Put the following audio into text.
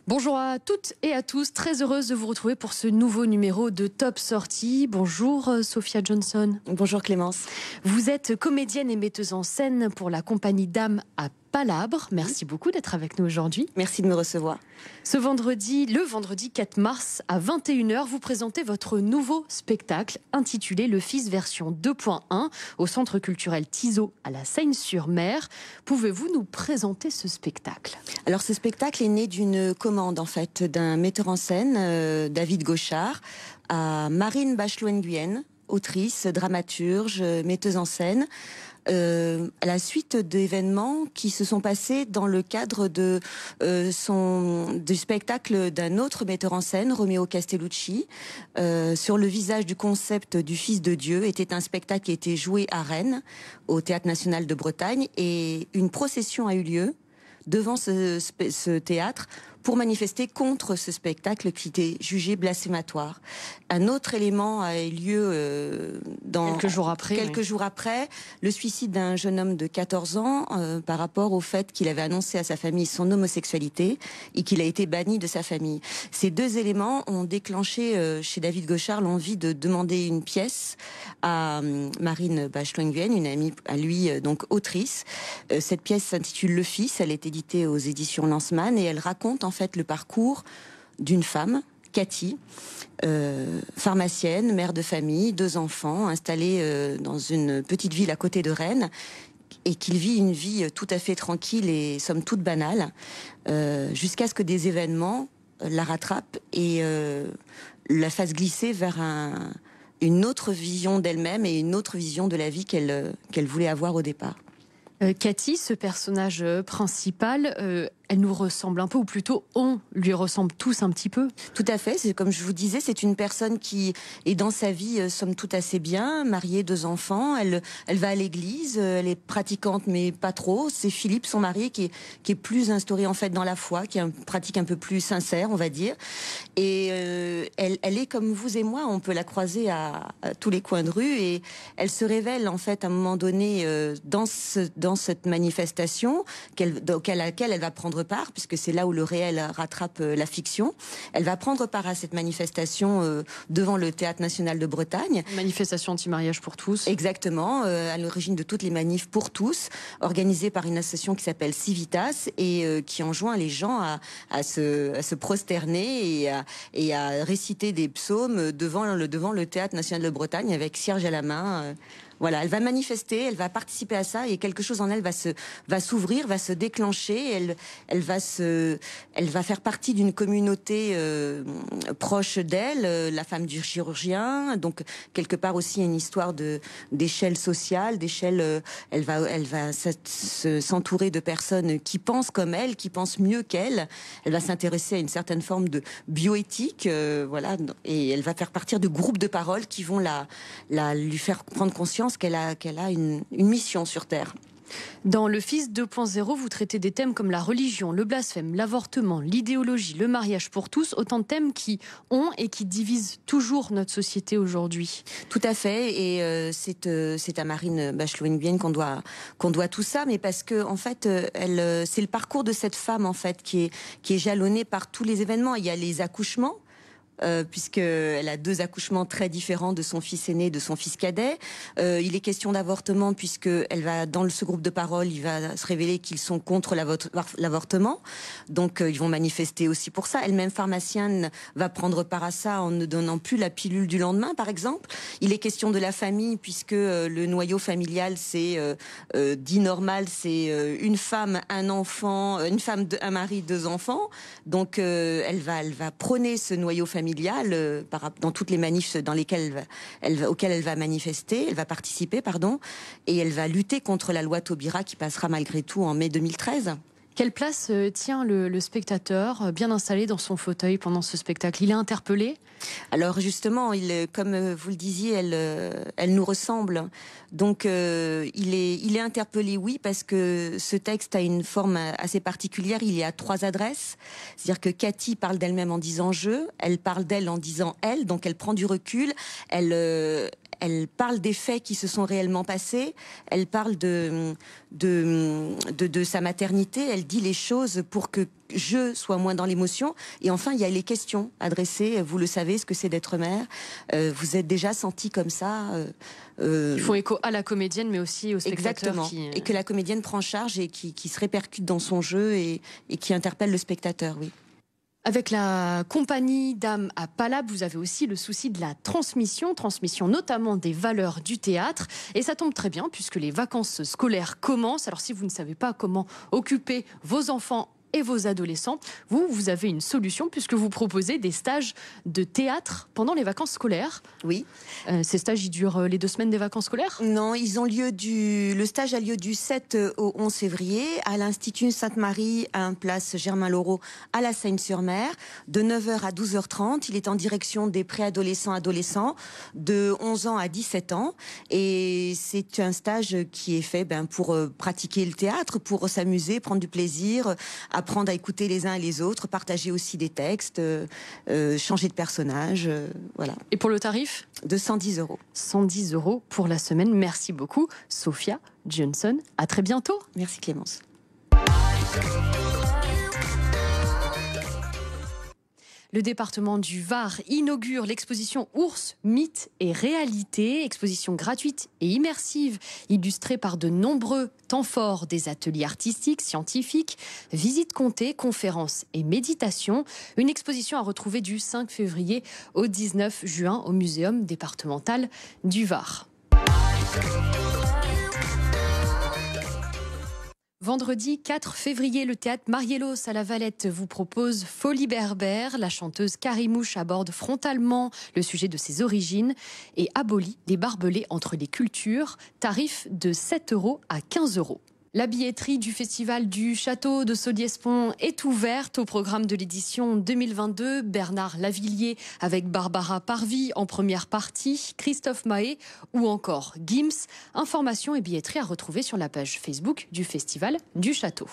Bonjour à toutes et à tous, très heureuse de vous retrouver pour ce nouveau numéro de Top Sortie. Bonjour Sophia Johnson. Bonjour Clémence. Vous êtes comédienne et metteuse en scène pour la compagnie Dame à Palabre. Merci beaucoup d'être avec nous aujourd'hui. Merci de me recevoir. Le vendredi 4 mars à 21h, vous présentez votre nouveau spectacle intitulé Le Fils version 2.1 au Centre culturel Tizot à la Seyne-sur-Mer. Pouvez-vous nous présenter ce spectacle ? Alors ce spectacle est né d'une commande en fait d'un metteur en scène, David Gauchard, à Marine Bachelot-Nguyen, autrice, dramaturge, metteuse en scène. À la suite d'événements qui se sont passés dans le cadre du spectacle d'un autre metteur en scène, Romeo Castellucci, sur le visage du concept du Fils de Dieu, était un spectacle qui a été joué à Rennes, au Théâtre National de Bretagne, et une procession a eu lieu devant ce théâtre pour manifester contre ce spectacle qui était jugé blasphématoire. Un autre élément a eu lieu quelques jours après, le suicide d'un jeune homme de 14 ans par rapport au fait qu'il avait annoncé à sa famille son homosexualité et qu'il a été banni de sa famille. Ces deux éléments ont déclenché chez David Gauchard l'envie de demander une pièce à Marine Bachelot-Nguyen, une amie à lui, donc autrice. Cette pièce s'intitule Le Fils, elle est éditée aux éditions Lanzmann et elle raconte en fait le parcours d'une femme, Cathy, pharmacienne, mère de famille, 2 enfants, installée dans une petite ville à côté de Rennes, et qu'il vit une vie tout à fait tranquille et somme toute banale, jusqu'à ce que des événements la rattrapent et la fassent glisser vers une autre vision d'elle-même et une autre vision de la vie qu'elle voulait avoir au départ. Cathy, ce personnage principal, elle nous ressemble un peu, ou plutôt on lui ressemble tous un petit peu. Tout à fait, c'est comme je vous disais, c'est une personne qui est dans sa vie somme toute assez bien, mariée, 2 enfants, elle va à l'église, elle est pratiquante mais pas trop. C'est Philippe, son mari, qui est plus instauré en fait dans la foi, qui a une pratique un peu plus sincère, on va dire. Et elle est comme vous et moi, on peut la croiser à tous les coins de rue, et elle se révèle en fait à un moment donné dans cette manifestation à laquelle elle va prendre part, puisque c'est là où le réel rattrape la fiction. Elle va prendre part à cette manifestation devant le Théâtre National de Bretagne. Manifestation anti-mariage pour tous. Exactement, à l'origine de toutes les manifs pour tous, organisée par une association qui s'appelle Civitas et qui enjoint les gens à se prosterner et à réciter des psaumes devant le Théâtre National de Bretagne avec cierge à la main. Voilà, elle va manifester, elle va participer à ça, et quelque chose en elle va s'ouvrir, va se déclencher. Elle va faire partie d'une communauté proche d'elle, la femme du chirurgien. Donc quelque part aussi une histoire d'échelle sociale, elle va s'entourer de personnes qui pensent comme elle, qui pensent mieux qu'elle. Elle va s'intéresser à une certaine forme de bioéthique, voilà, et elle va faire partie de groupes de parole qui vont lui faire prendre conscience qu'elle a une mission sur Terre. Dans Le Fils 2.0, vous traitez des thèmes comme la religion, le blasphème, l'avortement, l'idéologie, le mariage pour tous, autant de thèmes qui ont et qui divisent toujours notre société aujourd'hui. Tout à fait, et c'est à Marine Bachelot-Nguyen qu'on doit tout ça, mais parce que en fait, c'est le parcours de cette femme en fait qui est jalonné par tous les événements. Il y a les accouchements. Puisqu'elle a 2 accouchements très différents de son fils aîné et de son fils cadet. Il est question d'avortement, puisque dans ce groupe de parole, il va se révéler qu'ils sont contre l'avortement. Donc ils vont manifester aussi pour ça. Elle-même pharmacienne va prendre part à ça en ne donnant plus la pilule du lendemain, par exemple. Il est question de la famille, puisque le noyau familial, c'est dit normal, c'est une femme, un enfant, un mari, 2 enfants. Donc elle va prôner ce noyau familial dans toutes les manifs auxquelles elle va manifester, elle va participer, et elle va lutter contre la loi Taubira qui passera malgré tout en mai 2013. Quelle place tient le spectateur bien installé dans son fauteuil pendant ce spectacle? Il est interpellé? Alors justement, comme vous le disiez, elle nous ressemble. Donc il est interpellé, oui, parce que ce texte a une forme assez particulière. Il y a 3 adresses. C'est-à-dire que Cathy parle d'elle-même en disant « je », elle parle d'elle en disant « elle », donc elle prend du recul, elle parle des faits qui se sont réellement passés, elle parle de sa maternité, elle dit les choses pour que je sois moins dans l'émotion. Et enfin, il y a les questions adressées. Vous le savez, ce que c'est d'être mère. Vous êtes déjà senti comme ça. Ils font écho à la comédienne, mais aussi aux spectateurs. Exactement. Et que la comédienne prend charge et qui se répercute dans son jeu et qui interpelle le spectateur, oui. Avec la compagnie Dame à Palab, vous avez aussi le souci de la transmission notamment des valeurs du théâtre. Et ça tombe très bien puisque les vacances scolaires commencent. Alors si vous ne savez pas comment occuper vos enfants et vos adolescents, vous avez une solution puisque vous proposez des stages de théâtre pendant les vacances scolaires. Oui. Ces stages, ils durent les 2 semaines des vacances scolaires ? Non, le stage a lieu du 7 au 11 février à l'Institut Sainte-Marie, à place Germain-Laureau, à la Seine-sur-Mer, de 9h à 12h30. Il est en direction des adolescents, de 11 ans à 17 ans. Et c'est un stage qui est fait pour pratiquer le théâtre, pour s'amuser, prendre du plaisir, apprendre à écouter les uns et les autres, partager aussi des textes, changer de personnage, voilà. Et pour le tarif ? De 110 €. 110 € pour la semaine. Merci beaucoup, Sophia Johnson. À très bientôt. Merci Clémence. Le département du Var inaugure l'exposition Ours, mythes et réalité, exposition gratuite et immersive, illustrée par de nombreux temps forts des ateliers artistiques, scientifiques, visites comptées, conférences et méditations. Une exposition à retrouver du 5 février au 19 juin au Muséum départemental du Var. Vendredi 4 février, le théâtre Marielos à la Valette vous propose Folie berbère. La chanteuse Karimouche aborde frontalement le sujet de ses origines et abolit les barbelés entre les cultures. Tarif de 7 € à 15 €. La billetterie du festival du Château de Solliès-Pont est ouverte. Au programme de l'édition 2022, Bernard Lavillier avec Barbara Parvi en première partie, Christophe Mahé ou encore Gims. Informations et billetterie à retrouver sur la page Facebook du Festival du Château.